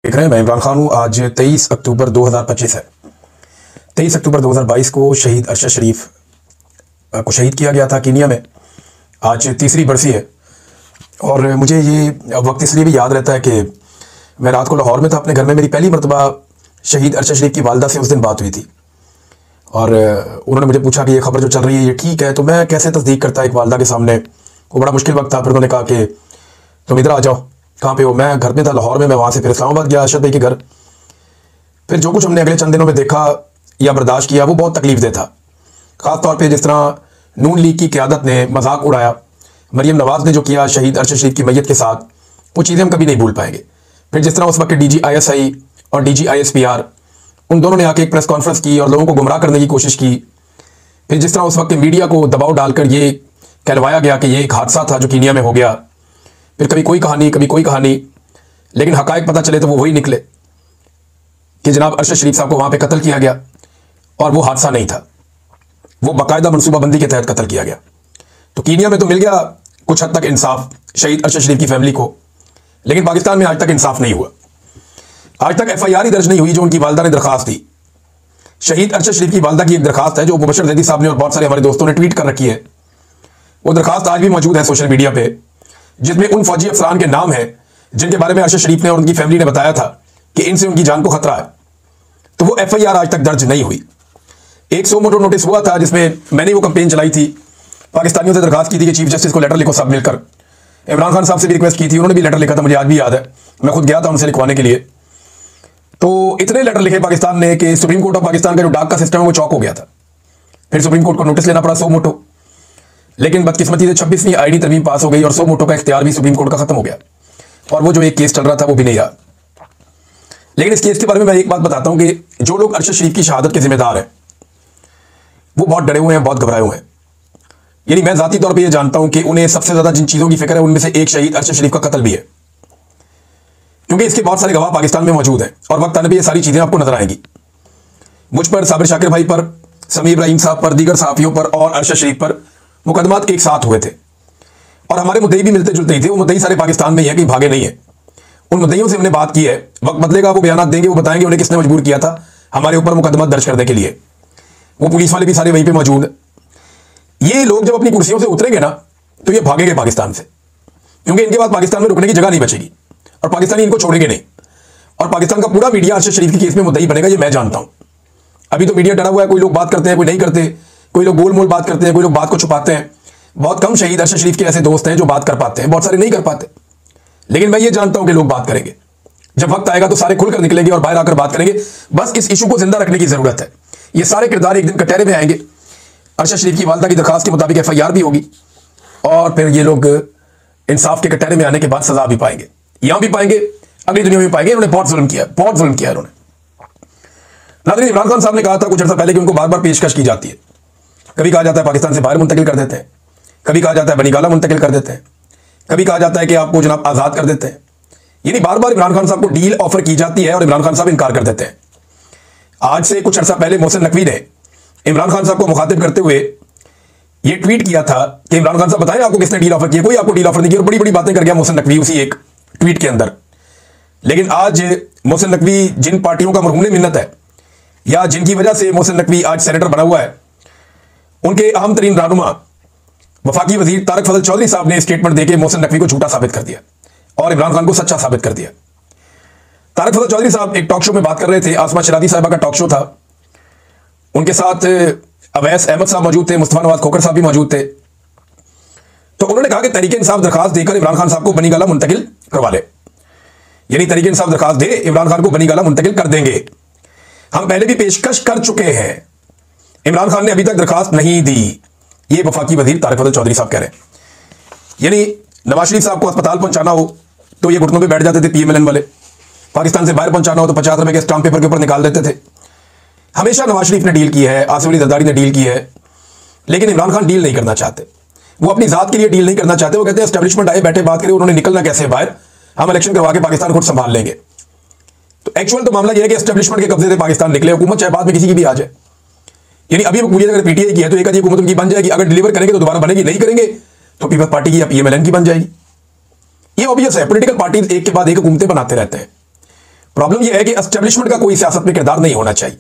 देख रहे हैं, मैं इमरान खान हूँ। आज 23 अक्टूबर 2025 है। 23 अक्टूबर 2022 को शहीद अरशद शरीफ को शहीद किया गया था कीनिया में। आज तीसरी बरसी है और मुझे ये वक्त इसलिए भी याद रहता है कि मैं रात को लाहौर में था अपने घर में। मेरी पहली मरतबा शहीद अरशद शरीफ की वालदा से उस दिन बात हुई थी और उन्होंने मुझे पूछा कि ये खबर जो चल रही है ये ठीक है। तो मैं कैसे तस्दीक करता एक वालदा के सामने, वो बड़ा मुश्किल वक्त था। फिर उन्होंने कहा कि तुम इधर आ जाओ। कहाँ पे हो? मैं घर में था लाहौर में। मैं वहाँ से फिर इस्लामाबाद गया अरशद भाई के घर। फिर जो कुछ हमने अगले चंद दिनों में देखा या बर्दाश्त किया वो बहुत तकलीफ दे था। ख़ास तौर पे जिस तरह नून लीग की क़यादत ने मजाक उड़ाया, मरीम नवाज़ ने जो किया शहीद अरशद शरीफ की मैयत के साथ, वो चीज़ें हम कभी नहीं भूल पाएंगे। फिर जिस तरह उस वक्त DGISI और DGISPR उन दोनों ने आके एक प्रेस कॉन्फ्रेंस की और लोगों को गुमराह करने की कोशिश की। फिर जिस तरह उस वक्त मीडिया को दबाव डालकर ये कहलवाया गया कि ये एक हादसा था जो कीनिया में हो गया। फिर कभी कोई कहानी कभी कोई कहानी, लेकिन हकायक पता चले तो वो वही निकले कि जनाब अरशद शरीफ साहब को वहाँ पे कत्ल किया गया और वो हादसा नहीं था, वो बाकायदा मनसूबाबंदी के तहत कत्ल किया गया। तो कीनिया में तो मिल गया कुछ हद तक इंसाफ शहीद अरशद शरीफ की फैमिली को, लेकिन पाकिस्तान में आज तक इंसाफ नहीं हुआ। आज तक FIR ही दर्ज नहीं हुई जो उनकी वालदा ने दरखास्त दी। शहीद अरशद शरीफ की वालदा की एक दरखास्त है जो मुबशर जैदी साहब ने और बहुत सारे हमारे दोस्तों ने ट्वीट कर रखी है। वो दरखास्त आज भी मौजूद है सोशल मीडिया पे, जिसमें उन फौजी अफसरान के नाम हैं जिनके बारे में अरशद शरीफ ने और उनकी फैमिली ने बताया था कि इनसे उनकी जान को खतरा है। तो वो FIR आज तक दर्ज नहीं हुई। एक सो मोटो नोटिस हुआ था जिसमें मैंने वो कंपेन चलाई थी, पाकिस्तानियों से दरखास्त की थी कि चीफ जस्टिस को लेटर लिखो सब मिलकर। इमरान खान साहब से भी रिक्वेस्ट की थी, उन्होंने भी लेटर लिखा था, मुझे आज भी याद है। मैं खुद गया था उनसे लिखवाने के लिए। तो इतने लेटर लिखे पाकिस्तान ने कि सुप्रीम कोर्ट ऑफ पाकिस्तान का जो डाक का सिस्टम है वो चौक हो गया था। फिर सुप्रीम कोर्ट को नोटिस लेना पड़ा सो मोटो, लेकिन बदकिस्मती से 26वीं आईनी तरमीम पास हो गई और सो मोटो का इख्तियार भी सुप्रीम कोर्ट का खत्म हो गया और वो जो एक केस चल रहा था वो भी नहीं रहा। लेकिन इस केस के बारे में मैं एक बात बताता हूं कि जो लोग अरशद शरीफ की शहादत के जिम्मेदार हैं वो बहुत डरे हुए हैं, बहुत घबराए हुए हैं। यानी मैं जाती तौर पर यह जानता हूं कि उन्हें सबसे ज्यादा जिन चीजों की फिक्र है उनमें से एक शहीद अरशद शरीफ का कत्ल भी है, क्योंकि इसके बहुत सारे गवाह पाकिस्तान में मौजूद हैं और वक्त आने पर ये सारी चीजें आपको नजर आएंगी। मुझ पर, साबिर शाकिर भाई पर, समीर इब्राहिम साहब पर, दीगर सहाफियों पर और अरशद शरीफ पर मुकदमात एक साथ हुए थे और हमारे मुद्दई भी मिलते जुलते ही थे। वो मुद्दई सारे पाकिस्तान में ही है, कहीं भागे नहीं है। उन मुद्दईयों से हमने बात की है, वक्त बदलेगा वो बयान देंगे, वो बताएंगे उन्हें किसने मजबूर किया था हमारे ऊपर मुकदमा दर्ज करने के लिए। वो पुलिस वाले भी सारे वहीं पे मौजूद। ये लोग जब अपनी कुर्सियों से उतरेंगे ना तो ये भागेंगे पाकिस्तान से, क्योंकि इनके पास पाकिस्तान में रुकने की जगह नहीं बचेगी और पाकिस्तानी इनको छोड़ेंगे नहीं। और पाकिस्तान का पूरा मीडिया अरशद शरीफ के केस में मुद्दई बनेगा, ये मैं जानता हूं। अभी तो मीडिया डरा हुआ है, कोई लोग बात करते हैं, कोई नहीं करते, कोई लोग गोल मोल बात करते हैं, कोई लोग बात को छुपाते हैं। बहुत कम शहीद अरशद शरीफ के ऐसे दोस्त हैं जो बात कर पाते हैं, बहुत सारे नहीं कर पाते। लेकिन मैं ये जानता हूं कि लोग बात करेंगे, जब वक्त आएगा तो सारे खुलकर निकलेंगे और बाहर आकर बात करेंगे। बस इस इशू को जिंदा रखने की जरूरत है। ये सारे किरदार एक दिन कटहरे में आएंगे। अरशद शरीफ की वालदा की दरखास्त के मुताबिक FIR भी होगी और फिर ये लोग इंसाफ के कटहरे में आने के बाद सजा भी पाएंगे, यहां भी पाएंगे, अगली दुनिया में पाएंगे। इन्होंने बहुत जुल्म किया, बहुत जुल्म किया इन्होंने। नाज़रीन, इमरान खान साहब ने कहा था कुछ अर्सा पहले कि उनको बार बार पेशकश की जाती है। कभी कहा जाता है पाकिस्तान से बाहर मुंतकिल कर देते हैं, कभी कहा जाता है बनीगाला मुंतकिल कर देते हैं, कभी कहा जाता है कि आपको जनाब आज़ाद कर देते हैं। यानी बार बार इमरान खान साहब को डील ऑफर की जाती है और इमरान खान साहब इनकार कर देते हैं। आज से कुछ अर्सा पहले मोहसिन नकवी ने इमरान खान साहब को मुखातिब करते हुए ये ट्वीट किया था कि इमरान खान साहब बताएं आपको किसने डील ऑफर किया। कोई आपको डील ऑफर नहीं किया और बड़ी बड़ी बातें कर गया मोहसिन नकवी उसी एक ट्वीट के अंदर। लेकिन आज मोहसिन नकवी जिन पार्टियों का मरहूम मिन्नत है या जिनकी वजह से मोहसिन नकवी आज सेनेटर बना हुआ है, उनके अहम तरीन रहनुमा वफाकी वजीर तारक फजल चौधरी साहब ने स्टेटमेंट देकर मोहसिन नकवी को झूठा साबित कर दिया और इमरान खान को सच्चा साबित कर दिया। तारक फजल चौधरी साहब एक टॉक शो में बात कर रहे थे, आसमा शरादी साहिबा का टॉक शो था, उनके साथ अवैस अहमद साहब मौजूद थे, मुस्तफा नवाज खोखर साहब भी मौजूद थे। तो उन्होंने कहा कि तहरीक इंसाफ दरखास्त देकर इमरान खान साहब को बनीगाला मुंतकिल करवा ले, यानी तहरीक इंसाफ दरखास्त दे, इमरान खान को बनीगाला मुंतकिल कर देंगे। हम पहले भी पेशकश कर चुके हैं, इमरान खान ने अभी तक दरखास्त नहीं दी। ये वफाकी वजीर तारक फजल चौधरी साहब कह रहे हैं। यानी नवाज शरीफ साहब को अस्पताल पहुंचाना हो तो ये घुटनों पे बैठ जाते थे PMLN वाले, पाकिस्तान से बाहर पहुंचाना हो तो 50 रुपए के स्टाम्प पेपर के ऊपर निकाल देते थे। हमेशा नवाज शरीफ ने डील की है, आसिफ अली जरदारी ने डील की है, लेकिन इमरान खान डील नहीं करना चाहते। वो अपनी जात के लिए डील नहीं करना चाहते। वो कहते हैं एस्टेब्लिशमेंट आए बैठे बात करें, उन्होंने निकलना कैसे बाहर, हम इलेक्शन करवा के पाकिस्तान खुद संभाल लेंगे। तो एक्चुअल तो मामला यह है कि एस्टेब्लिशमेंट के कब्जे से पाकिस्तान निकले, हुकूमत चाहे बाद में किसी की भी आ जाए। यानी अभी पूरी अगर PTI की है तो एक आधी हुकूमत उनकी बन जाएगी, अगर डिलीवर करेंगे तो दोबारा बनेगी, नहीं करेंगे तो पीपल्स पार्टी की या PMLN की बन जाएगी। ये ऑब्वियस है, पॉलिटिकल पार्टीज एक के बाद एक हुकूमतें बनाते रहते हैं। प्रॉब्लम यह है कि एस्टेब्लिशमेंट का कोई सियासत में किरदार नहीं होना चाहिए।